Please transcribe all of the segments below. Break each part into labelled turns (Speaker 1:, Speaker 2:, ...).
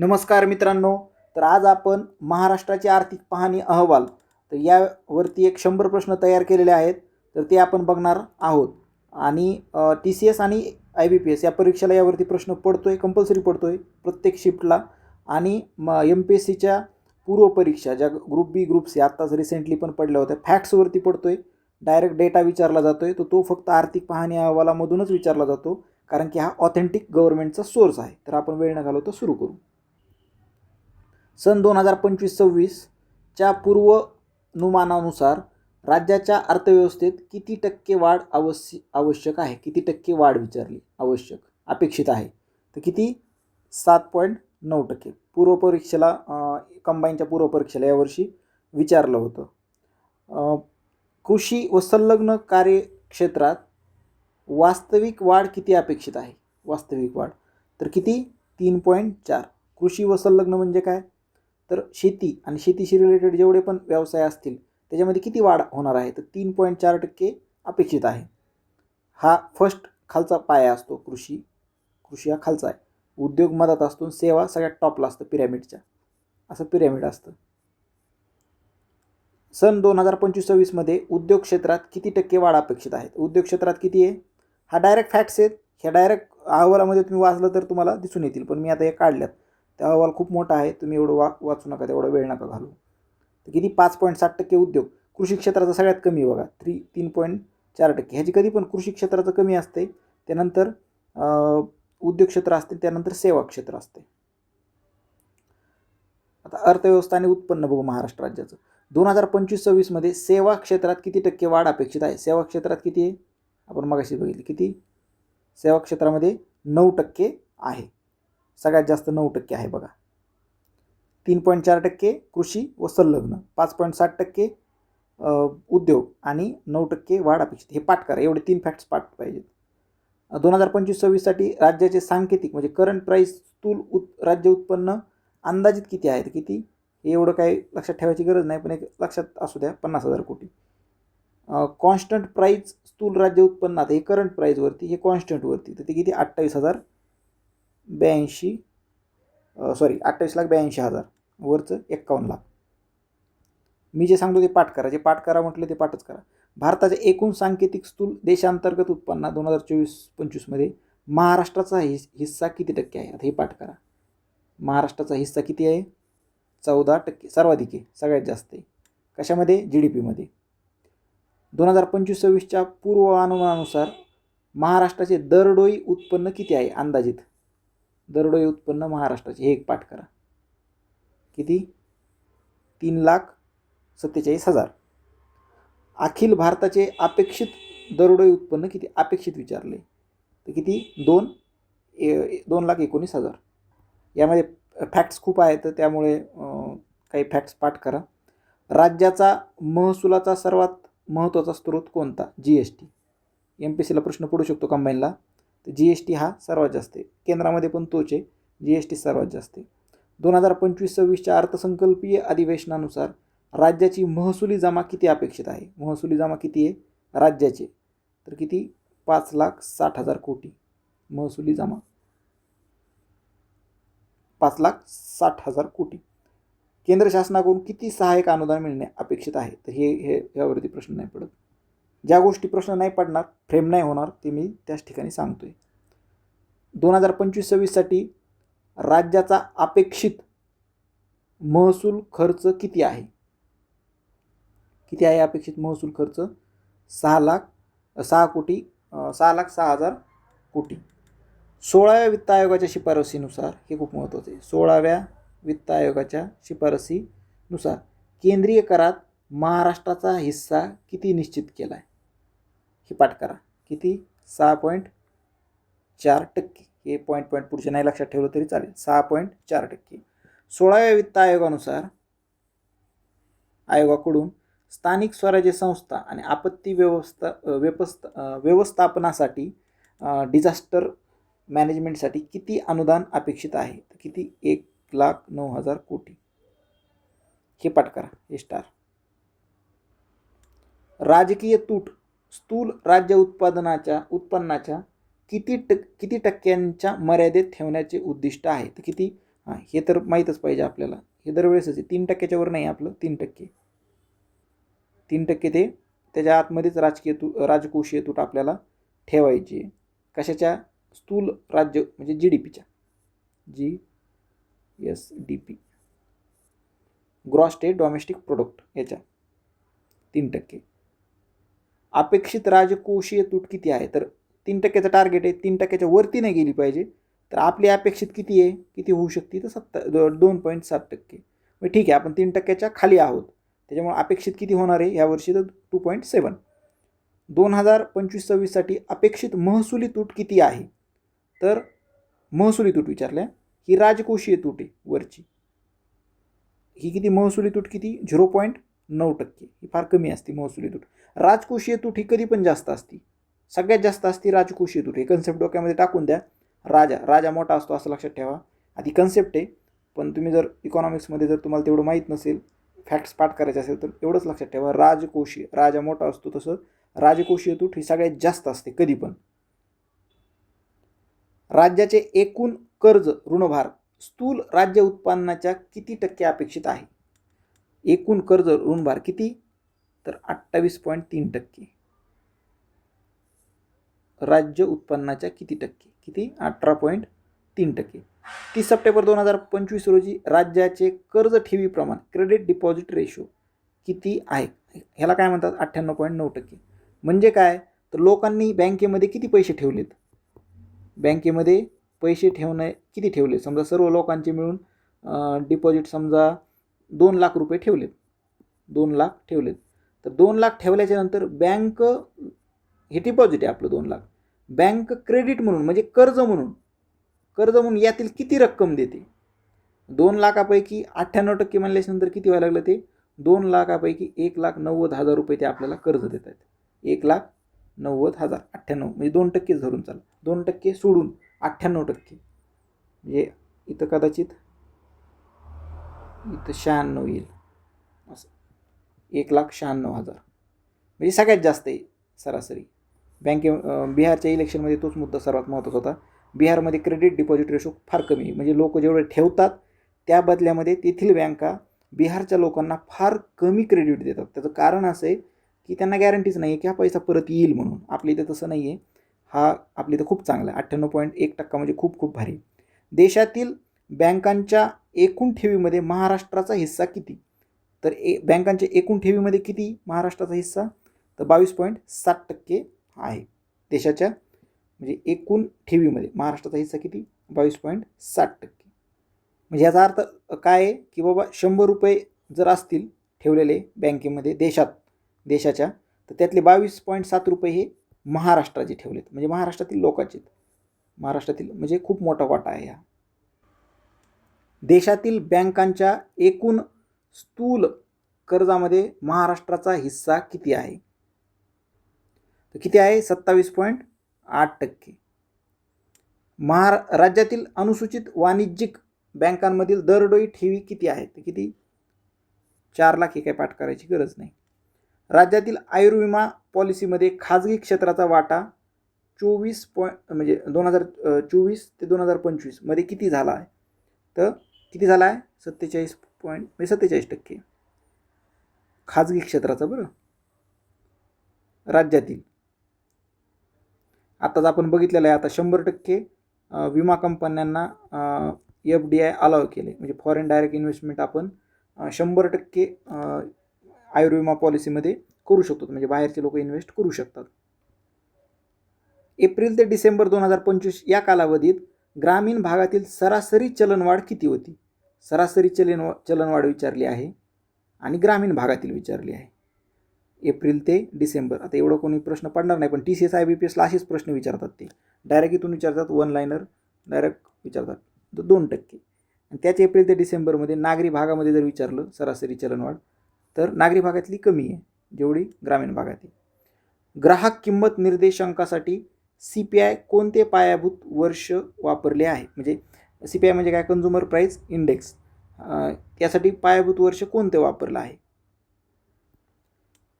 Speaker 1: नमस्कार मित्रांनो. तर आज आपण महाराष्ट्राची आर्थिक पाहणी अहवाल तर यावरती एक 100 प्रश्न तयार केलेले आहेत. तर ते आपण बघणार आहोत. आणि TCS आणि IBPS या परीक्षेला यावरती प्रश्न पडतोय, कंपल्सरी पडतोय प्रत्येक शिफ्टला. आणि MPSCच्या पूर्व परीक्षा ज्या ग्रुप बी ग्रुप सी आत्ताच रिसेंटली पण पडल्या होत्या, फॅक्ट्सवरती पडतोय. डायरेक्ट डेटा विचारला जातोय, तो फक्त आर्थिक पाहणी अहवालामधूनच विचारला जातो, कारण की हा ऑथेंटिक गव्हर्नमेंटचा सोर्स आहे. तर आपण वेळ न घालवता सुरू करू. सन 2025-26च्या पूर्वानुमानानुसार राज्याच्या अर्थव्यवस्थेत किती टक्के वाढ आवश्यक आहे? किती टक्के वाढ विचारली, आवश्यक अपेक्षित आहे. तर किती? 7.9%. पूर्वपरीक्षेला कंबाईनच्या पूर्वपरीक्षेला यावर्षी विचारलं होतं. कृषी व संलग्न कार्यक्षेत्रात वास्तविक वाढ किती अपेक्षित आहे? वास्तविक वाढ तर किती? 3.4. कृषी व संलग्न म्हणजे काय? तर शेती आणि शेतीशी रिलेटेड जेवढे पण व्यवसाय असतील त्याच्यामध्ये किती वाढ होणार आहे? तर 3.4% अपेक्षित आहे. हा फर्स्ट खालचा पाया असतो. कृषी हा खालचा आहे. उद्योग मधात असतो, सेवा सगळ्यात टॉपला असतं पिरॅमिडच्या. असं पिरॅमिड असतं. सन 2025-26 मध्ये उद्योग क्षेत्रात किती टक्के वाढ अपेक्षित आहे? उद्योग क्षेत्रात किती आहे? हा डायरेक्ट फॅक्ट्स आहेत. ह्या डायरेक्ट अहवालामध्ये तुम्ही वाचलं तर तुम्हाला दिसून येतील, पण मी आता हे काढल्यात. त्या अहवाल खूप मोठा आहे, तुम्ही एवढं वाचू नका, तेवढा वेळ नका घालू. तर किती? 5.7% उद्योग. कृषी क्षेत्राचा सगळ्यात कमी बघा, 3.4%. ह्याची कधी पण कृषी क्षेत्राचं कमी असते, त्यानंतर उद्योग क्षेत्र असते, त्यानंतर सेवा क्षेत्र असते. आता अर्थव्यवस्था आणि उत्पन्न बघू महाराष्ट्र राज्याचं. 2025-26 मध्ये सेवा क्षेत्रात किती टक्के वाढ अपेक्षित आहे? सेवा क्षेत्रात किती आहे? आपण मगाशी बघितली. किती? सेवा क्षेत्रामध्ये 9% आहे. सगळ्यात जास्त 9% आहे बघा. 3.4% कृषी व संलग्न, 5.7% उद्योग आणि 9% वाढ अपेक्षित. हे पाठ करा, एवढे 3 फॅक्ट्स पाठ पाहिजेत. 2025-26 साठी राज्याचे सांकेतिक म्हणजे करंट प्राईस स्थूल राज्य उत्पन्न अंदाजित किती आहे? तर किती? हे एवढं काही लक्षात ठेवायची गरज नाही, पण एक लक्षात असू द्या, 50,000 कोटी. कॉन्स्टंट प्राईज स्थूल राज्य उत्पन्न, आता हे करंट प्राईजवरती, हे कॉन्स्टंटवरती, तर ते किती? 28,82,000 वरचं 51 लाख. मी जे सांगतो ते पाठ करा. जे पाठ करा म्हटलं ते पाठच करा. भारताच्या एकूण सांकेतिक स्थूल देशांतर्गत उत्पन्नात 2024-25 मध्ये महाराष्ट्राचा हिस्सा किती टक्के आहे? आता हे पाठ करा. महाराष्ट्राचा हिस्सा किती आहे? 14%. सर्वाधिक आहे, सगळ्यात जास्त आहे. कशामध्ये? GDP मध्ये. 2025-26च्या पूर्वानुमानानुसार महाराष्ट्राचे दरडोई उत्पन्न किती आहे अंदाजित? दरडोई उत्पन्न महाराष्ट्राचे, हे एक पाठ करा. किती? 3,47,000. अखिल भारताचे अपेक्षित दरडोई उत्पन्न किती? अपेक्षित विचारले तर किती? 2,19,000. यामध्ये फॅक्ट्स खूप आहेत, तर त्यामुळे काही फॅक्ट्स पाठ करा. राज्याचा महसुलाचा सर्वात महत्त्वाचा स्रोत कोणता? GST. MPSCला प्रश्न पडू शकतो कंबाईनला. तर GST हा सर्वात जास्त आहे. केंद्रामध्ये पण तोच आहे, GST सर्वात जास्त आहे. 2025-26च्या अर्थसंकल्पीय अधिवेशनानुसार राज्याची महसुली जमा किती अपेक्षित आहे? महसुली जमा किती आहे राज्याचे? तर किती? 5,60,000 कोटी महसुली जमा. 5,60,000 कोटी. केंद्र शासनाकडून किती सहाय्यक अनुदान मिळणे अपेक्षित आहे? तर हे यावरती प्रश्न नाही पडत. ज्या गोष्टी प्रश्न नाही पडणार, फ्रेम नाही होणार, ते मी त्याच ठिकाणी सांगतोय. 2025-26 साठी राज्याचा अपेक्षित महसूल खर्च किती आहे? किती आहे अपेक्षित महसूल खर्च? 6,06,000 कोटी. 16व्या वित्त आयोगाच्या शिफारसीनुसार, हे खूप महत्त्वाचे आहे, 16व्या वित्त आयोगाच्या शिफारसीनुसार केंद्रीय करात महाराष्ट्राचा हिस्सा किती निश्चित केला आहे? हे पाठ करा. किती? 6.4%. हे पॉईंट पुढचे नाही लक्षात ठेवलं तरी चालेल. 6.4%. 16व्या वित्त आयोगाकडून स्थानिक स्वराज्य संस्था आणि आपत्ती व्यवस्थापनासाठी डिझास्टर मॅनेजमेंटसाठी किती अनुदान अपेक्षित आहे? तर किती? 1,09,000 कोटी. हे पाठ करा. हे स्टार. राजकीय तूट स्थूल राज्य उत्पन्नाच्या किती टक्क्यांच्या मर्यादेत ठेवण्याचे उद्दिष्ट आहे? तर किती? हां, हे तर माहीतच पाहिजे आपल्याला. हे दरवेळेसच आहे. 3% वर नाही आपलं 3%. 3% ते त्याच्या आतमध्येच राजकोषीय तूट आपल्याला ठेवायची. कशाच्या? स्थूल राज्य म्हणजे GDPच्या. GSDP, gross state domestic product, याच्या 3%. अपेक्षित राजकोषीय तूट किती आहे? तर 3%चं टार्गेट आहे. 3%च्या वरती नाही गेली पाहिजे. तर आपली अपेक्षित किती आहे? किती होऊ शकते? तर 2.7%. मग ठीक आहे, आपण 3%च्या खाली आहोत. त्याच्यामुळे अपेक्षित किती होणार आहे यावर्षी? तर 2.7. 2025-26साठी अपेक्षित महसुली तूट किती आहे? तर महसुली तूट विचारल्या, ही राजकोषीय तूट आहे वरची. ही किती महसुली तूट? किती? 0.9%. ही फार कमी असते महसुली तूट. राजकोषीय तूट ही कधी पण जास्त असते. सगळ्यात जास्त असते राजकोषीय तूट. हे कन्सेप्ट डोक्यामध्ये टाकून द्या. राजा मोठा असतो असं लक्षात ठेवा. आधी कन्सेप्ट आहे, पण तुम्ही जर इकॉनॉमिक्समध्ये जर तुम्हाला तेवढं माहीत नसेल, फॅक्ट्स पाठ करायचे असेल, तर एवढंच लक्षात ठेवा. राजकोषीय, राजा मोठा असतो तसं राजकोषीय तूट ही सगळ्यात जास्त असते कधी पण. राज्याचे एकूण कर्ज ऋणभार स्थूल राज्य उत्पन्नाच्या किती टक्के अपेक्षित आहे? एकूण कर्ज ऋणभार किती? तर 28.3%. राज्य उत्पन्नाच्या किती टक्के? किती? 18.3%. 30 सप्टेंबर 2025 रोजी राज्याचे कर्ज ठेवी प्रमाण क्रेडिट डिपॉझिट रेशो किती आहे? ह्याला काय म्हणतात? 98.9%. म्हणजे काय? तर लोकांनी बँकेमध्ये किती पैसे ठेवलेत? बँकेमध्ये पैसे ठेवणे किती ठेवले? समजा सर्व लोकांचे मिळून डिपॉझिट समजा 2 लाख रुपये ठेवलेत. 2 लाख ठेवलेत. तर 2 लाख ठेवल्याच्या नंतर बँक, हे डिपॉझिट आहे आपलं 2 लाख, बँक क्रेडिट म्हणून म्हणजे कर्ज म्हणून यातील किती रक्कम देते? 2 लाखापैकी 98% म्हणल्यानंतर किती व्हायला लागलं? ते 2 लाखापैकी 1,90,000 रुपये ते आपल्याला कर्ज देत आहेत. 1,90,000, 98 म्हणजे 2%च धरून चाल. 2% सोडून 98%, म्हणजे इथं कदाचित इथं 96 येईल असं. 1,96,000 म्हणजे सगळ्यात जास्त आहे सरासरी. बिहारच्या इलेक्शनमध्ये तोच मुद्दा सर्वात महत्त्वाचा होता. बिहारमध्ये क्रेडिट डिपॉझिट रेशो फार कमी आहे. म्हणजे लोक जेवढे ठेवतात त्या बदल्यामध्ये तेथील बँका बिहारच्या लोकांना फार कमी क्रेडिट देतात. त्याचं कारण असं आहे की त्यांना गॅरंटीच नाही आहे की हा पैसा परत येईल म्हणून. आपल्या इथं तसं नाही आहे. हा आपल्या इथं खूप चांगला आहे. 98.1% म्हणजे खूप खूप भारी. देशातील बँकांच्या एकूण ठेवीमध्ये महाराष्ट्राचा हिस्सा किती? तर बँकांच्या एकूण ठेवीमध्ये किती महाराष्ट्राचा हिस्सा? तर 22.7% आहे. देशाच्या म्हणजे एकूण ठेवीमध्ये महाराष्ट्राचा हिस्सा किती? 22.7%. म्हणजे याचा अर्थ काय आहे की बाबा 100 रुपये जर असतील ठेवलेले बँकेमध्ये देशाच्या, तर त्यातले 22.7 रुपये हे महाराष्ट्राचे ठेवलेत, म्हणजे महाराष्ट्रातील लोकांचे. महाराष्ट्रातील म्हणजे खूप मोठा वाटा आहे हा. देशातील बँकांच्या एकूण स्थूल कर्जामध्ये महाराष्ट्राचा हिस्सा किती आहे? तर किती आहे? 27.8%. राज्यातील अनुसूचित वाणिज्यिक बँकांमधील दरडोई ठेवी किती आहेत? तर किती? 4 लाख. हे काय पाठ करायची गरज नाही. राज्यातील आयुर्विमा पॉलिसीमध्ये खाजगी क्षेत्राचा वाटा 24 म्हणजे 2024 ते 2025 मध्ये किती झाला आहे? तर किती झाला आहे? 47% खाजगी क्षेत्राचा. बरं, राज्यातील आताच आपण बघितलेलं आहे. आता 100% विमा कंपन्यांना FDI अलाव केले, म्हणजे फॉरेन डायरेक्ट इन्व्हेस्टमेंट आपण 100% आयुर्विमा पॉलिसीमध्ये करू शकतो, म्हणजे बाहेरचे लोक इन्व्हेस्ट करू शकतात. एप्रिल ते डिसेंबर 2025 या कालावधीत ग्रामीण भागातील सरासरी चलनवाढ किती होती? सरासरी चलनवाढ विचारली आहे आणि ग्रामीण भागातील विचारली आहे. एप्रिल ते डिसेंबर. आता एवढं कोणी प्रश्न पडणार नाही, पण TCS IBPSला असेच प्रश्न विचारतात. ते डायरेक्ट इथून विचारतात, 1 लाइनर डायरेक्ट विचारतात. तर 2%. आणि त्याच एप्रिल ते डिसेंबरमध्ये नागरी भागामध्ये जर विचारलं सरासरी चलनवाढ, तर नागरी भागातली कमी आहे जेवढी ग्रामीण भागात आहे. ग्राहक किंमत निर्देशांकासाठी CPI कोणते पायाभूत वर्ष वापरले आहे? म्हणजे CPI म्हणजे काय? Consumer price index. त्यासाठी पायाभूत वर्ष कोणते वापरलं आहे?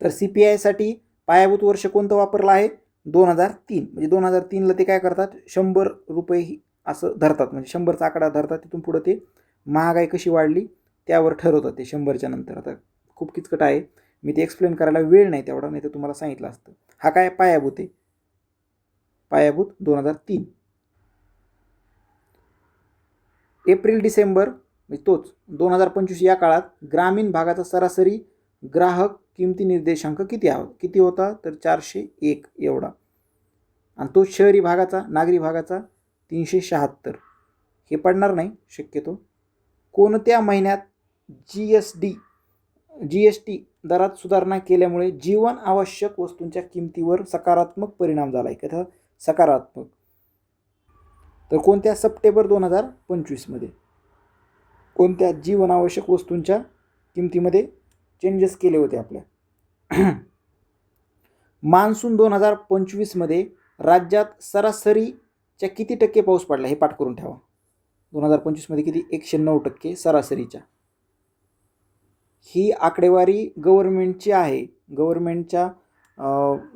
Speaker 1: तर CPI साठी पायाभूत वर्ष कोणतं वापरलं आहे? 2003. म्हणजे 2003ला ते काय करतात? 100 रुपये असं धरतात, म्हणजे 100चा आकडा धरतात. तिथून पुढं ते महागाई कशी वाढली त्यावर ठरवतात ते 100च्या नंतर. आता खूप किचकट आहे, मी ते एक्सप्लेन करायला वेळ नाही तेवढा, नाही तर तुम्हाला सांगितलं असतं. हा काय पायाभूत आहे, पायाभूत 2003. एप्रिल डिसेंबर म्हणजे तोच 2025 या काळात ग्रामीण भागाचा सरासरी ग्राहक किमती निर्देशांक किती होता, तर 401 एवढा. आणि तो शहरी भागाचा, नागरी भागाचा 376. हे पडणार नाही शक्यतो. कोणत्या महिन्यात जीएसटी दरात सुधारणा केल्यामुळे जीवन आवश्यक वस्तूंच्या किमतीवर सकारात्मक परिणाम झाला आहे? कथा सकारात्मक. तर कोणत्या? सप्टेंबर 2025मध्ये. कोणत्या? जीवनावश्यक वस्तूंच्या किमतीमध्ये चेंजेस केले होते आपल्या. मान्सून 2025मध्ये राज्यात सरासरीच्या किती टक्के पाऊस पडला हे पाठ करून ठेवा. 2025मध्ये किती? 109% सरासरीच्या. ही आकडेवारी गव्हर्नमेंटची आहे, गव्हर्नमेंटच्या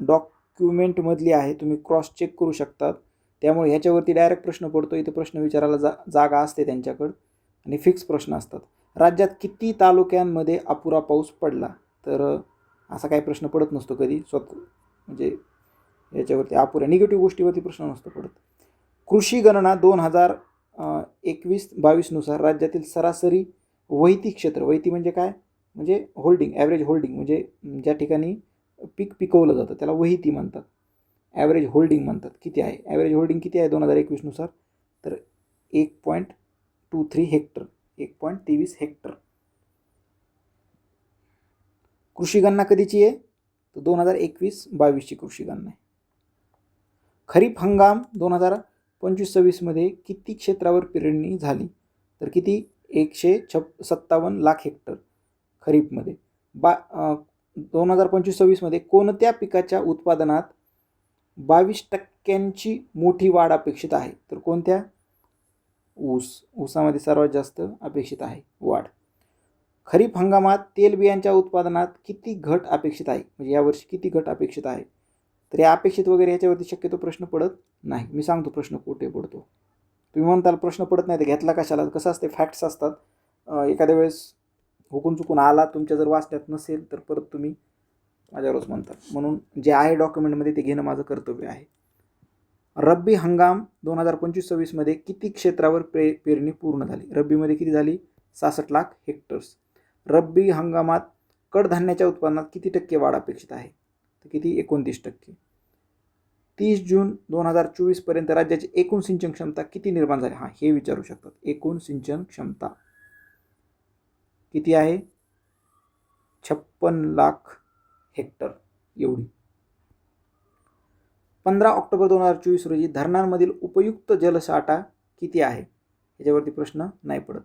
Speaker 1: डॉक्युमेंटमधली आहे, तुम्ही क्रॉस चेक करू शकतात. त्यामुळे ह्याच्यावरती डायरेक्ट प्रश्न पडतो, इथं प्रश्न विचारायला जागा असते त्यांच्याकडं आणि फिक्स प्रश्न असतात. राज्यात किती तालुक्यांमध्ये अपुरा पाऊस पडला? तर असा काही प्रश्न पडत नसतो कधी म्हणजे याच्यावरती अपुऱ्या निगेटिव्ह गोष्टीवरती प्रश्न नसतो पडत. कृषी गणना 2021-22 नुसार राज्यातील सरासरी वैती क्षेत्र, वैती म्हणजे काय? म्हणजे होल्डिंग, ॲव्हरेज होल्डिंग, म्हणजे ज्या ठिकाणी पीक पिकवलं जातं त्याला वैती म्हणतात, ॲव्हरेज होल्डिंग म्हणतात. किती आहे ॲव्हरेज होल्डिंग? किती आहे 2021 नुसार? तर 1.23 हेक्टर, 1.23 हेक्टर. कृषी गणना कधीची आहे? तर 2021-22ची कृषी गणना आहे. खरीप हंगाम 2025-26 मध्ये किती क्षेत्रावर पेरणी झाली? तर किती? 157 लाख हेक्टर खरीपमध्ये. 2025-26 मध्ये कोणत्या पिकाच्या उत्पादनात 22% मोठी वाढ अपेक्षित आहे? तर कोणत्या? ऊसामध्ये सर्वात जास्त अपेक्षित आहे वाढ. खरीप हंगामात तेलबियांच्या उत्पादनात किती घट अपेक्षित आहे? म्हणजे यावर्षी किती घट अपेक्षित आहे? तर या अपेक्षित वगैरे ह्याच्यावरती शक्यतो प्रश्न पडत नाही. मी सांगतो प्रश्न कुठे पडतो. तुम्ही म्हणताल प्रश्न पडत नाही तर घेतला कशाला? कसं असते, फॅक्ट्स असतात. एखाद्या वेळेस हुकून चुकून आला, तुमच्या जर वाचण्यात नसेल तर परत तुम्ही माझ्यावरच म्हणतात. म्हणून जे आहे डॉक्युमेंटमध्ये ते घेणं माझं कर्तव्य आहे. रब्बी हंगाम 2025-26 मध्ये किती क्षेत्रावर पेरणी पूर्ण झाली? रब्बीमध्ये किती झाली? 66 लाख हेक्टर्स. रब्बी हंगामात कडधान्याच्या उत्पादनात किती टक्के वाढ अपेक्षित आहे? तर किती? 29%. 30 जून 2024 पर्यंत राज्याची एकूण सिंचन क्षमता किती निर्माण झाली? हां, हे विचारू शकतात. एकूण सिंचन क्षमता किती आहे? 56 लाख हेक्टर एवढी. 15 ऑक्टोबर 2024 रोजी धरणांमधील उपयुक्त जलसाठा किती आहे? याच्यावरती प्रश्न नाही पडत.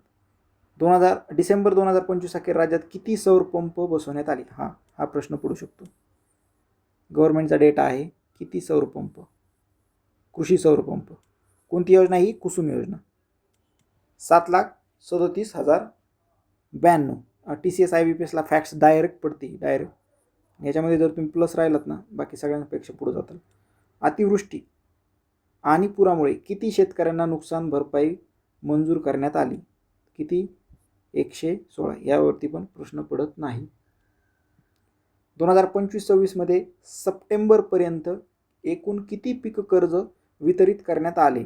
Speaker 1: डिसेंबर 2025 अखेर राज्यात किती सौर पंप बसवण्यात आले? हा प्रश्न पडू शकतो. गव्हर्नमेंटचा डेटा आहे. किती सौर पंप? कृषी सौर पंप. कोणती योजना? ही कुसुम योजना. 7,37,092. TCS IBPSला फॅक्ट्स डायरेक्ट पडते, डायरेक्ट. याच्यामध्ये जर तुम्ही प्लस राहिलात ना, बाकी सगळ्यांपेक्षा पुढे जातात. अतिवृष्टी आणि पुरामुळे किती शेतकऱ्यांना नुकसान भरपाई मंजूर करण्यात आली? किती? 116. यावरती पण प्रश्न पडत नाही. 2025-26 मध्ये सप्टेंबरपर्यंत एकूण किती पीक कर्ज वितरित करण्यात आले?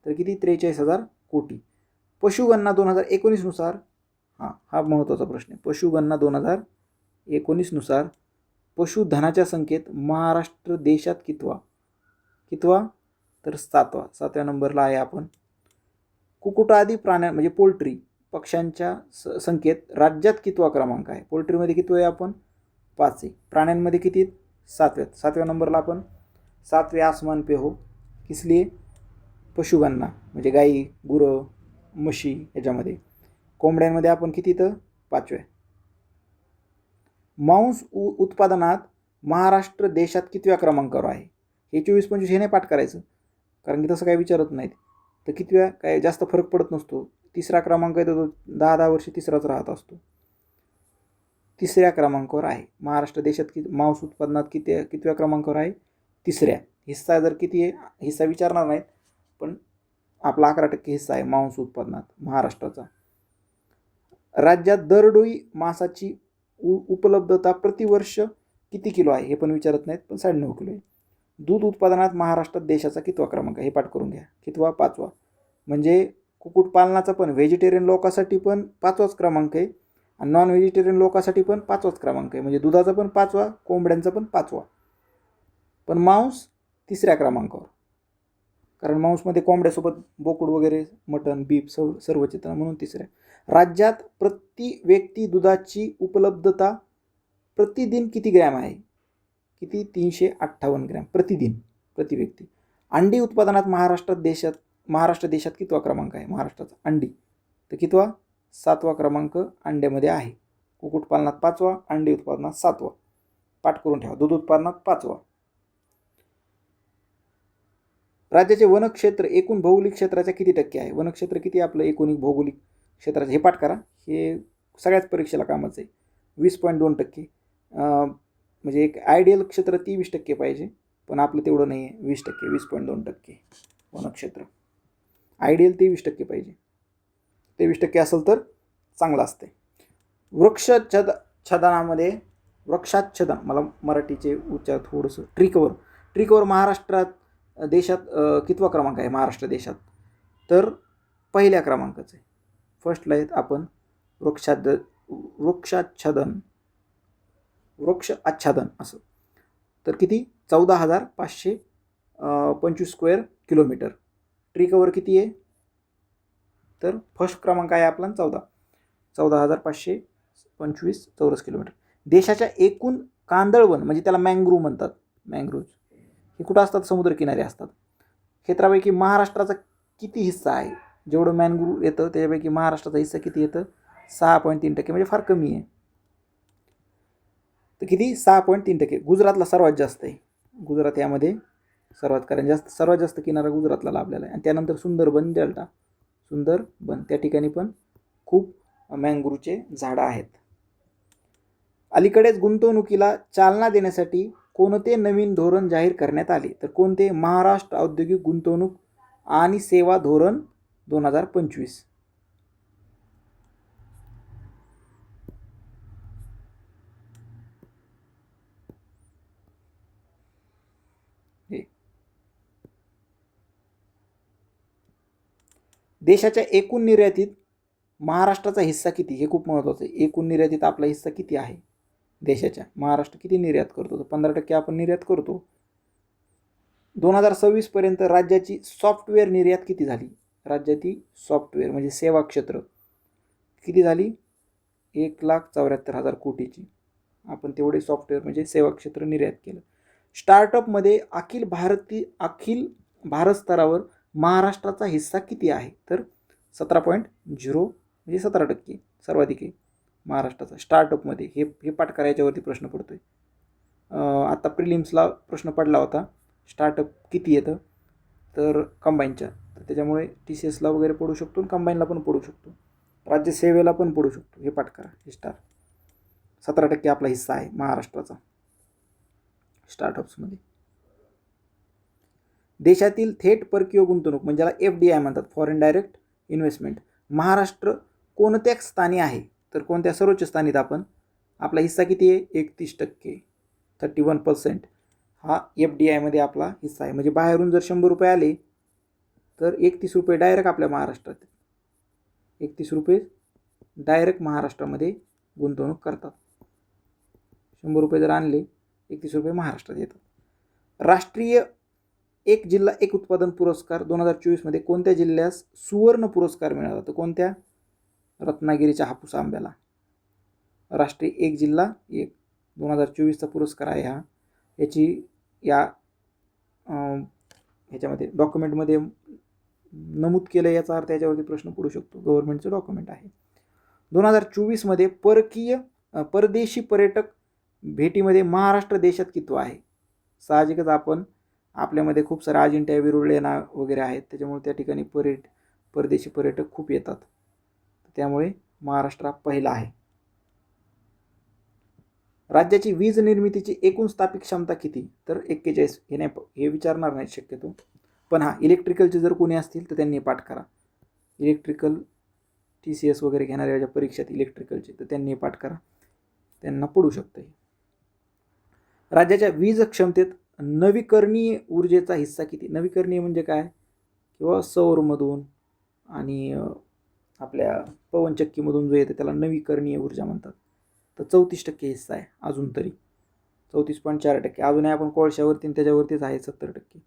Speaker 1: तर किती? 43,000 कोटी. पशुगणना 2019 नुसार, हा महत्त्वाचा प्रश्न आहे. पशुगणना 2019 नुसार पशुधनाच्या संख्येत महाराष्ट्र देशात कितवा? तर 7व्या नंबरला आहे आपण. कुकुटादी प्राण्या म्हणजे पोल्ट्री पक्ष्यांच्या संख्येत राज्यात कितवा क्रमांक आहे? पोल्ट्रीमध्ये किती आहे आपण? 5 आहे. प्राण्यांमध्ये किती? 7व्या नंबरला आपण. 7वें आसमान पे हो किसलिए? पशुगणना म्हणजे गाई, गुरं, म्हशी याच्यामध्ये. कोंबड्यांमध्ये आपण किती? तर 5व्या. मांस उत्पादनात महाराष्ट्र देशात कितव्या क्रमांकावर आहे? हे 24-25 हे नाही पाठ करायचं, कारण की तसं काही विचारत नाहीत. तर कितव्या? काय जास्त फरक पडत नसतो. 3रा क्रमांक आहे तर तो 10 वर्षी 3राच राहत असतो. 3ऱ्या क्रमांकावर आहे महाराष्ट्र देशात. मांस उत्पादनात कितव्या क्रमांकावर आहे? 3ऱ्या. हिस्सा जर किती आहे? हिस्सा विचारणार नाहीत, पण आपला 11% हिस्सा आहे मांस उत्पादनात महाराष्ट्राचा. राज्यात दरडोई मांसाची उपलब्धता प्रतिवर्ष किती किलो आहे हे पण विचारत नाहीत, पण 9.5 किलो आहे. दूध उत्पादनात महाराष्ट्रात देशाचा कितवा क्रमांक आहे हे पाठ करून घ्या. कितवा? 5वा. म्हणजे कुक्कुटपालनाचा पण व्हेजिटेरियन लोकांसाठी पण 5वाच क्रमांक आहे आणि नॉन व्हेजिटेरियन लोकांसाठी पण 5वाच क्रमांक आहे. म्हणजे दुधाचा पण 5वा, कोंबड्यांचा पण 5वा. पण मांस 3ऱ्या क्रमांकावर, कारण मांसमध्ये कोंबड्यासोबत बोकड वगैरे, मटण, बीफ सर्वच येतं, म्हणून 3ऱ्या. राज्यात प्रति व्यक्ती दुधाची उपलब्धता प्रतिदिन किती ग्रॅम आहे? किती? 358 ग्रॅम प्रतिदिन, प्रति व्यक्ती. अंडी उत्पादनात महाराष्ट्र देशात कितवा क्रमांक आहे महाराष्ट्राचा? अंडी तर कितवा? 7वा क्रमांक अंड्यामध्ये आहे. कुक्कुटपालनात 5वा, अंडी उत्पादनात 7वा. पाठ करून ठेवा. दूध उत्पादनात 5वा. राज्याचे वनक्षेत्र एकूण भौगोलिक क्षेत्राच्या किती टक्के आहे? वनक्षेत्र किती आपलं एकूण भौगोलिक क्षेत्राचं हे पाठ करा. हे सगळ्याच परीक्षेला कामाचं आहे. 20.2%. म्हणजे एक आयडियल क्षेत्र 23% पाहिजे, पण आपलं तेवढं नाही आहे. 20%, 20.2% वनक्षेत्र. आयडियल 23% पाहिजे. 23% असेल तर चांगलं असते. वृक्षाच्छादन, मला मराठीचे उच्चार थोडंसं, ट्री कव्हर महाराष्ट्रात देशात कितवा क्रमांक आहे महाराष्ट्र देशात? तर 1ल्या क्रमांकाचं आहे. फर्स्टला आहेत आपण. वृक्ष आच्छादन असं तर किती? 14,525 स्क्वेअर किलोमीटर. ट्री कव्हर किती आहे? तर फर्स्ट क्रमांक आहे आपला 14,525 चौरस किलोमीटर. देशाच्या एकूण कांदळवन, म्हणजे त्याला मँग्रोव्ह म्हणतात, मँग्रोव्ह हे कुठं असतात? समुद्रकिनारी असतात. क्षेत्रापैकी महाराष्ट्राचा किती हिस्सा आहे? जेवढं मँग्रोव्ह येतं त्याच्यापैकी महाराष्ट्राचा हिस्सा किती येतं? 6.3%, म्हणजे फार कमी आहे. तर किती? 6.3%. गुजरातला सर्वात जास्त आहे. गुजरात यामध्ये सर्वात जास्त किनारा गुजरातला लाभलेला आहे. आणि त्यानंतर सुंदरबन डेल्टा, सुंदरबन त्या ठिकाणी पण खूप मँग्रोव्हचे झाडं आहेत. अलीकडेच गुंतवणुकीला चालना देण्यासाठी कोणते नवीन धोरण जाहीर करण्यात आले? तर कोणते? महाराष्ट्र औद्योगिक गुंतवणूक आणि सेवा धोरण 2025. देशाच्या एकूण निर्यातीत महाराष्ट्राचा हिस्सा किती? हे खूप महत्त्वाचं आहे. एकूण निर्यातीत आपला हिस्सा किती आहे देशाच्या? महाराष्ट्र किती निर्यात करतो? तर 15% आपण निर्यात करतो. 2026 पर्यंत राज्याची सॉफ्टवेअर निर्यात किती झाली? राज्याची सॉफ्टवेअर म्हणजे सेवा क्षेत्र किती झाली? 1,74,000 कोटीची. आपण तेवढे सॉफ्टवेअर म्हणजे सेवा क्षेत्र निर्यात केलं. स्टार्टअपमध्ये अखिल भारत स्तरावर महाराष्ट्राचा हिस्सा किती आहे? तर 17.0, म्हणजे 17% सर्वाधिक आहे महाराष्ट्राचा स्टार्टअपमध्ये. हे पाठ करायच्यावरती प्रश्न पडतो आहे. आता प्रिलिम्सला प्रश्न पडला होता, स्टार्टअप किती येतं? तर कंबाईनच्या, तर त्याच्यामुळे TCSला वगैरे पडू शकतो आणि कंबाईनला पण पडू शकतो, राज्यसेवेला पण पडू शकतो. हे पाठ करा. हे 17% आपला हिस्सा आहे महाराष्ट्राचा स्टार्टअप्समध्ये. देशातील थेट परकीय गुंतवणूक म्हणजे ज्याला FDI म्हणतात, फॉरेन डायरेक्ट इन्व्हेस्टमेंट, महाराष्ट्र कोणत्या स्थानी आहे? तर कोणत्या? सर्वोच्च स्थानीत आपण. आपला हिस्सा किती आहे? 31%, 31% हा FDI मध्ये आपला हिस्सा आहे. म्हणजे बाहेरून जर 100 रुपये आले तर 31 रुपये डायरेक्ट आपल्या महाराष्ट्रात, 31 रुपये डायरेक्ट महाराष्ट्रामध्ये गुंतवणूक करतात. 100 रुपये जर आणले, 31 रुपये महाराष्ट्रात येतात. राष्ट्रीय एक जिल्हा एक उत्पादन पुरस्कार 2024 मध्ये कोणत्या जिल्ह्यास सुवर्ण पुरस्कार मिळाला? तर कोणत्या? रत्नागिरीच्या हापूस आंब्याला. राष्ट्रीय एक जिल्हा एक 2024चा पुरस्कार आहे हा. ह्याच्यामध्ये डॉक्युमेंटमध्ये नमूद केलं, याचा अर्थ याच्यावरती प्रश्न पडू शकतो. गव्हर्नमेंटचं डॉक्युमेंट आहे. 2024 मध्ये परदेशी पर्यटक भेटीमध्ये महाराष्ट्र देशात कितवा आहे? साहजिकच आपल्यामध्ये खूप सारे अजिंठा वेरूळ लेण्या वगैरे आहेत, त्याच्यामुळे त्या ठिकाणी परदेशी पर्यटक खूप येतात, त्यामुळे महाराष्ट्र पहिला आहे. राज्याची वीज निर्मितीची एकूण स्थापित क्षमता किती? तर 41. हे विचारणार नाही शक्यतो. पण हां, इलेक्ट्रिकलचे जर कोणी असतील तर त्यांनी पाठ करा. इलेक्ट्रिकल TCS वगैरे घेणाऱ्या ज्या परीक्षेत इलेक्ट्रिकलचे, तर त्यांनी पाठ करा, त्यांना पडू शकतं. राज्याच्या वीज क्षमतेत नवीकरणीय ऊर्जेचा हिस्सा किती? नवीकरणीय म्हणजे काय? किंवा सौरमधून आणि आपल्या पवनचक्कीमधून जो येतं त्याला नवीकरणीय ऊर्जा म्हणतात. तर 34% हिस्सा आहे अजून तरी, 34.4%. अजूनही आपण कोळशावरती आणि त्याच्यावरतीच आहे 70%.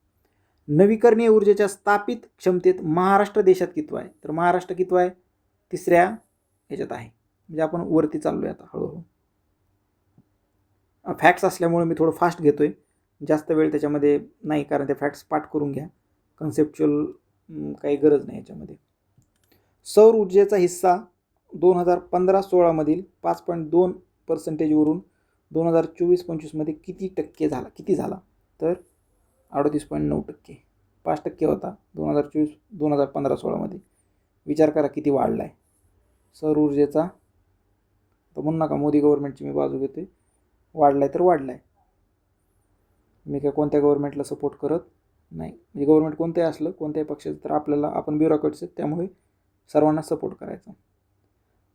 Speaker 1: नवीकरणीय ऊर्जेच्या स्थापित क्षमतेत महाराष्ट्र देशात कितवा आहे? तर महाराष्ट्र कितवा आहे? 3ऱ्या ह्याच्यात आहे. म्हणजे आपण वरती चाललोय आता हळूहळू. फॅक्ट्स असल्यामुळे मी थोडं फास्ट घेतोय, जास्त वेळ त्याच्यामध्ये नाही, कारण ते फॅक्ट्स पाठ करून घ्या. कन्सेप्च्युअल काही गरज नाही याच्यामध्ये. सौर ऊर्जेचा हिस्सा 2015-16 मधील 5.2% वरून 2024-25 मध्ये किती झाला? तर 38.9%. 5% होता 2015-16 मध्ये. विचार करा किती वाढला आहे सौर ऊर्जेचा. तर म्हणू नका मोदी गव्हर्नमेंटची मी बाजू घेतोय. वाढलाय तर वाढलाय. मी काय कोणत्या गव्हर्नमेंटला सपोर्ट करत नाही. म्हणजे गव्हर्नमेंट कोणतंही असलं, कोणत्याही पक्षाचं, तर आपल्याला, आपण ब्युरोक्रॅट्स आहेत, त्यामुळे सर्वांना सपोर्ट करायचा.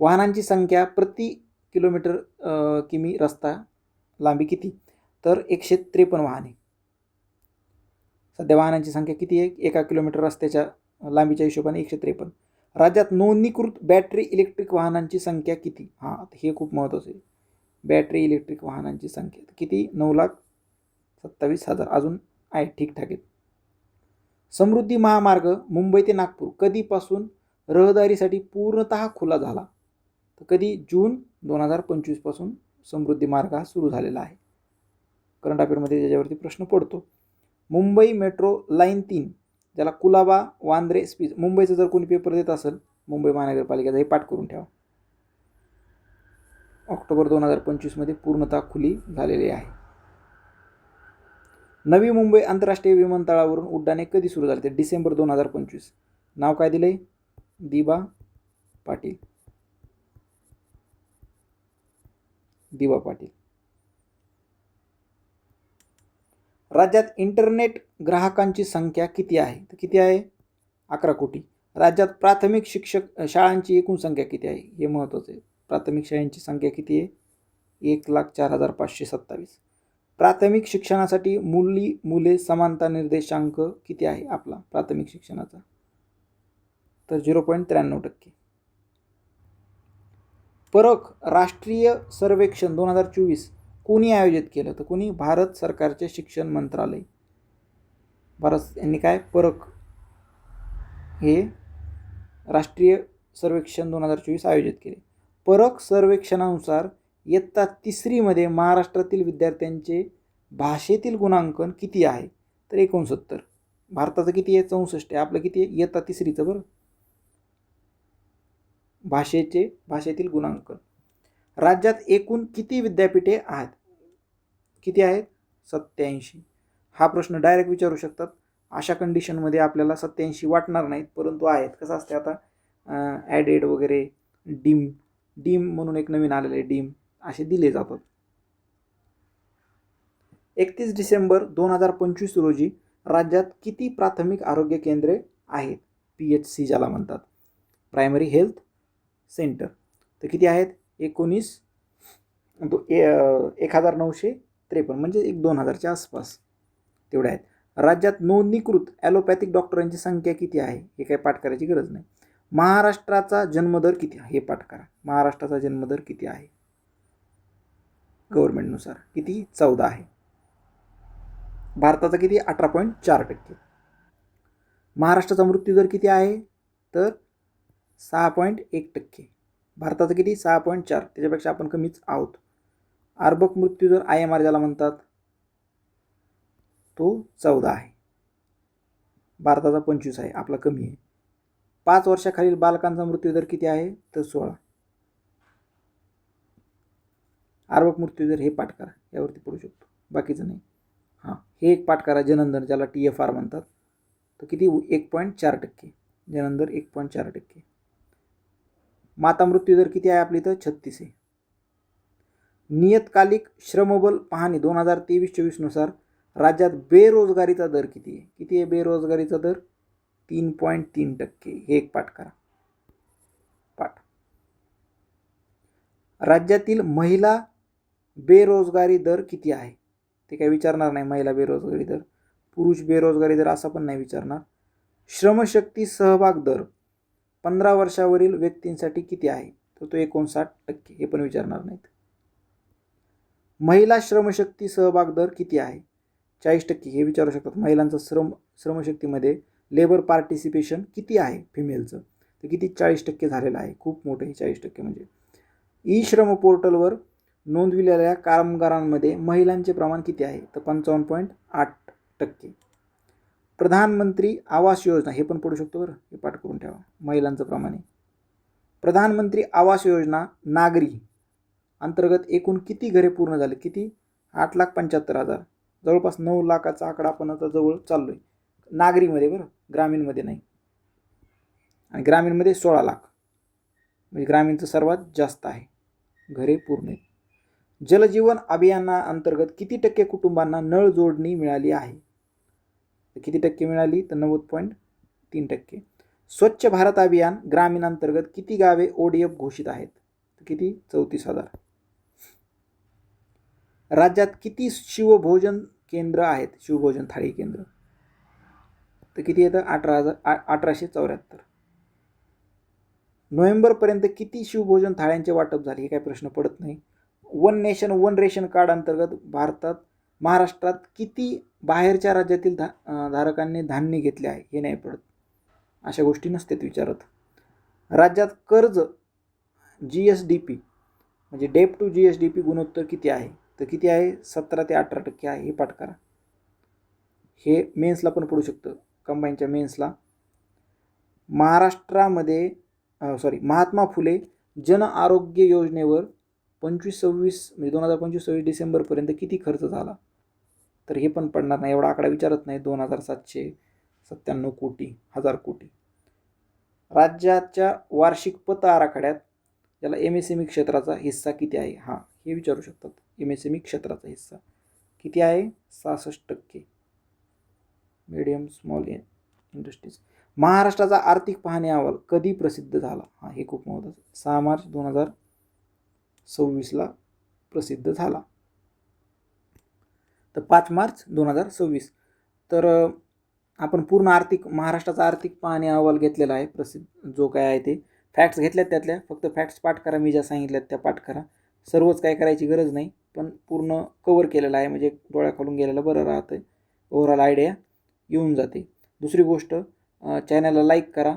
Speaker 1: वाहनांची संख्या प्रति किलोमीटर किमी रस्ता लांबी किती? तर 153 वाहने. सध्या वाहनांची संख्या किती आहे? 1 किलोमीटर रस्त्याच्या लांबीच्या हिशोबाने 153. राज्यात नोंदणीकृत बॅटरी इलेक्ट्रिक वाहनांची संख्या किती? हां, हे खूप महत्त्वाचं आहे. बॅटरी इलेक्ट्रिक वाहनांची संख्या किती? 9,27,000. अजून आहे, ठीकठाक आहेत. समृद्धी महामार्ग मुंबई ते नागपूर कधीपासून रहदारीसाठी पूर्णतः खुला झाला? तर कधी? जून 2025 पासून समृद्धी मार्ग हा सुरू झालेला आहे. करंट अफेअरमध्ये त्याच्यावरती प्रश्न पडतो. मुंबई मेट्रो लाईन 3 ज्याला कुलाबा, वांद्रे, स्पीज, मुंबईचा जर कोणी पेपर देत असेल मुंबई महानगरपालिकेचा, हे पाठ करून ठेवा. ऑक्टोबर 2025 मध्ये पूर्णतः खुली झालेली आहे. नवी मुंबई आंतरराष्ट्रीय विमानतळावरून उड्डाणे कधी सुरू झाले? ते डिसेंबर 2025. नाव काय दिलंय? दिबा पाटील. दिबा पाटील. राज्यात इंटरनेट ग्राहकांची संख्या किती आहे? तर किती आहे? 11 कोटी. राज्यात प्राथमिक शिक्षक शाळांची एकूण संख्या किती आहे? हे महत्त्वाचं आहे. प्राथमिक शाळांची संख्या किती आहे? 1,04,527. प्राथमिक शिक्षणासाठी मुले समानता निर्देशांक किती आहे आपला प्राथमिक शिक्षणाचा? तर 0.93%. परख राष्ट्रीय सर्वेक्षण 2024 कोणी आयोजित केलं? तर कोणी? भारत सरकारचे शिक्षण मंत्रालय. भारत यांनी काय परख हे राष्ट्रीय सर्वेक्षण 2024 आयोजित केले. परख सर्वेक्षणानुसार इयत्ता 3री मध्ये महाराष्ट्रातील विद्यार्थ्यांचे भाषेतील गुणांकन किती आहे? तर 69. भारताचं किती आहे? 64 आहे. आपलं किती आहे? इयत्ता 3रीचं बरं. भाषेतील गुणांकन. राज्यात एकूण किती विद्यापीठे आहेत? किती आहेत? 87. हा प्रश्न डायरेक्ट विचारू शकतात. अशा कंडिशनमध्ये आपल्याला 87 वाटणार नाहीत, परंतु आहेत. कसं असते आता ॲडेड वगैरे, डीम म्हणून एक नवीन आलेले डीम असे दिले जातात. 31 डिसेंबर 2025 रोजी राज्यात किती प्राथमिक आरोग्य केंद्रे आहेत? PHC ज्याला म्हणतात, प्रायमरी हेल्थ सेंटर. तर किती आहेत? 19,953, म्हणजे 2000च्या आसपास तेवढे आहेत. राज्यात नोंदणीकृत ॲलोपॅथिक डॉक्टरांची संख्या किती आहे? हे काही पाठ करायची गरज नाही. महाराष्ट्राचा जन्मदर किती? हे पाठ करा. महाराष्ट्राचा जन्मदर किती आहे गव्हर्नमेंटनुसार? किती? 14 आहे. भारताचा किती? 18.4%. महाराष्ट्राचा मृत्यूदर किती आहे? तर 6.1%. भारताचं किती? 6.4. त्याच्यापेक्षा आपण कमीच आहोत. अर्भक मृत्यूदर IMR ज्याला म्हणतात तो 14 आहे. भारताचा 25 आहे, आपला कमी आहे. 5 वर्षाखालील बालकांचा मृत्यूदर किती आहे? तर 16. अर्भक मृत्यूदर हे पाठ करा, यावरती पडू शकतो, बाकीचं नाही. हां, हे एक पाठ करा, जननदर ज्याला TFR म्हणतात. तर किती? 1.4%. जननदर 1.4%. माता मृत्यूदर किती आहे आपली? तर 36 आहे. नियतकालिक श्रमबल पाहणी 2023-24 नुसार राज्यात बेरोजगारीचा दर किती आहे? किती आहे बेरोजगारीचा दर? 3.3%. हे एक पाठ करा. पाठ. राज्यातील महिला बेरोजगारी दर किती आहे? ते काही विचारणार नाही महिला बेरोजगारी दर. पुरुष बेरोजगारी दर असा पण नाही विचारणार. श्रमशक्ती सहभाग दर 15 वर्षावरील व्यक्तींसाठी किती आहे? तर तो 59%. हे पण विचारणार नाहीत. महिला श्रमशक्ती सहभाग दर किती आहे? 40%. हे विचारू शकतात. महिलांचा श्रमशक्तीमध्ये लेबर पार्टिसिपेशन किती आहे फिमेलचं? तर किती? 40% झालेलं आहे. खूप मोठं आहे 40% म्हणजे. ई श्रम पोर्टलवर नोंदविलेल्या कामगारांमध्ये महिलांचे प्रमाण किती आहे? तर 55.8%. प्रधानमंत्री आवास योजना हे पण पडू शकतो बरं, हे पाठ करून ठेवा. महिलांचं प्रमाण आहे. प्रधानमंत्री आवास योजना नागरी अंतर्गत एकूण किती घरे पूर्ण झाले? किती? 8,75,000. जवळपास 9 लाखाचा आकडा आपण आता जवळ चाललोय. नागरीमध्ये बरं, ग्रामीणमध्ये नाही. आणि ग्रामीणमध्ये 16 लाख, म्हणजे ग्रामीणचं सर्वात जास्त आहे घरे पूर्ण. जलजीवन अभियानाअंतर्गत किती टक्के कुटुंबांना नळ जोडणी मिळाली आहे? किती टक्के मिळाली? तर 90.3%. स्वच्छ भारत अभियान ग्रामीणांतर्गत किती गावे ODF घोषित आहेत? किती? 34,000. राज्यात किती शिवभोजन केंद्र आहेत? शिवभोजन थाळी केंद्र तर किती येतं? 1874. नोव्हेंबरपर्यंत किती शिवभोजन थाळ्यांचे वाटप झाले? हे काही प्रश्न पडत नाही. One nation one ration card अंतर्गत महाराष्ट्रात किती बाहेरच्या राज्यातील धारकांनी धान्य घेतले आहे? हे नाही पडत. अशा गोष्टी नसतात विचारत. राज्यात कर्ज GSDP म्हणजे डेप टू GSDP गुणोत्तर किती आहे? तर किती आहे? 17 ते 18% आहे. हे पाठ करा. हे मेन्सला पण पडू शकतं, कंबाईनच्या मेन्सला. महाराष्ट्रामध्ये महात्मा फुले जन आरोग्य योजनेवर 25-26 म्हणजे 2025-26 डिसेंबरपर्यंत किती खर्च झाला? तर हे पण पडणार नाही, एवढा आकडा विचारत नाही. 2,797 कोटी, 1000 कोटी. राज्याच्या वार्षिक पत आराखड्यात ज्याला MSME क्षेत्राचा हिस्सा किती आहे? हे विचारू शकतात. MSME क्षेत्राचा हिस्सा किती आहे? 66%. Medium small industries. महाराष्ट्राचा आर्थिक पाहणी अहवाल कधी प्रसिद्ध झाला? हे खूप महत्त्वाचं. 6 मार्च 2026ला प्रसिद्ध झाला. तर 5 मार्च 2026. तर आपण पूर्ण महाराष्ट्राचा आर्थिक पाहणी अहवाल घेतलेला आहे प्रसिद्ध, जो काय आहे ते फॅक्ट्स घेतल्यात. त्यातल्या फक्त फॅक्ट्स पाठ करा. मी ज्या सांगितल्यात त्या पाठ करा. सर्वच काय करायची गरज नाही, पण पूर्ण कवर केलेलं आहे म्हणजे डोळ्याखालून गेलेलं बरं राहतं. ओव्हरऑल आयडिया येऊन जाते. दुसरी गोष्ट, चॅनलला लाईक करा,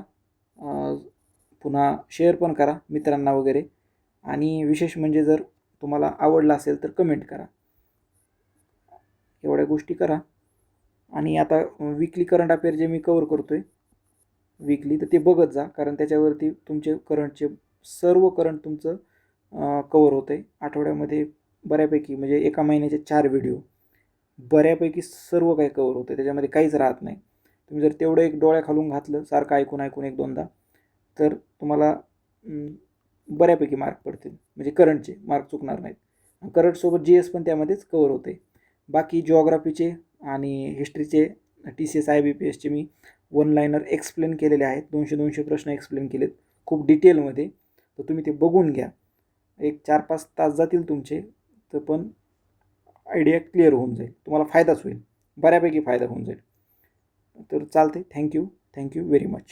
Speaker 1: पुन्हा शेअर पण करा मित्रांना वगैरे. आणि विशेष म्हणजे जर तुम्हाला आवडलं असेल तर कमेंट करा. एवढ्या गोष्टी करा. आणि आता वीकली करंट अफेअर जे मी कवर करतोय वीकली, तर ते बघत जा, कारण त्याच्यावरती तुमचे सर्व करंट तुमचं कवर होतं आहे. आठवड्यामध्ये बऱ्यापैकी म्हणजे एका महिन्याचे 4 व्हिडिओ बऱ्यापैकी सर्व काही कवर होतं. त्याच्यामध्ये काहीच राहत नाही. तुम्ही जर तेवढं एक डोळ्या खालून घातलं सारखं ऐकून 1-2दा, तर तुम्हाला बऱ्यापैकी मार्क पडतील. म्हणजे करंटचे मार्क चुकणार नाहीत. करंटसोबत GS पण त्यामध्येच कवर होते. बाकी जिओग्राफीचे आणि हिस्ट्रीचे TCS IBPSचे मी 1 लाइनर एक्सप्लेन केलेले आहेत. 200 प्रश्न एक्सप्लेन केलेत खूप डिटेलमध्ये. तर तुम्ही ते बघून घ्या. एक 4-5 तास जातील तुमचे, तर पण आयडिया क्लिअर होऊन जाईल. तुम्हाला फायदाच होईल, बऱ्यापैकी फायदा होऊन जाईल. तर चालते. Thank you very much.